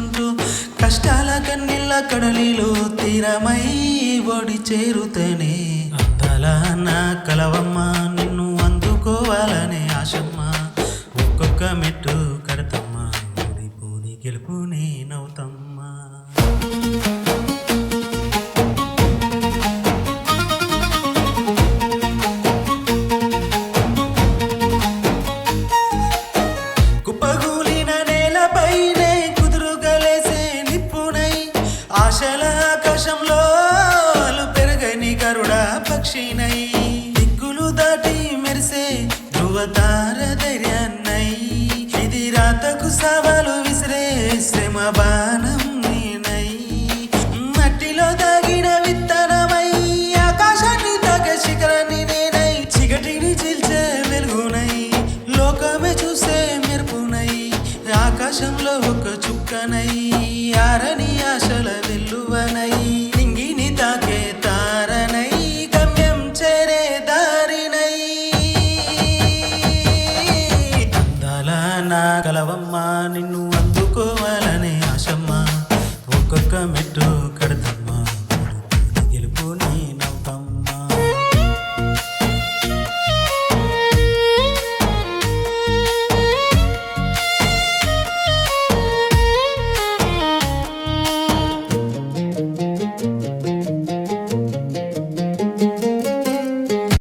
చేసుకుంటూ కష్టాల కన్నీళ్ళ కడలిలో తీరమై ఒడి చేరుతనే అందాల నా కలవమ్మ నిన్ను అందుకోవాలనే ఆశమ్మ ఒక్కొక్క మెట్టు కడతమ్మా ఓడిపోని గెలుపు నేనవుతమ్మా ఆశల ఆకాశంలో పెరగని గరుడ పక్షినై దిక్కులు దాటి మెరిసే ధృవతార ధైర్యాన్నై ఇది రాతకు సవాలు విసిరే శ్రమ బాణం నేనై మట్టిలో దాగిన విత్తనమై ఆకాశాన్ని తాకే శిఖరాన్ని నేనై చిగటిని చీల్చే వెలుగునై లోకమే చూసే మెరుపునై ఆకాశంలో ఒక చుక్కనై ఆరని ఆశల వెల్లువనై నింగిని తాకే తారనై గమ్యం చేరే దారినై అందాల నా కలవమ్మ నిన్ను అందుకోవాలనే ఆశమ్మ ఒక్కొక్క మెట్టు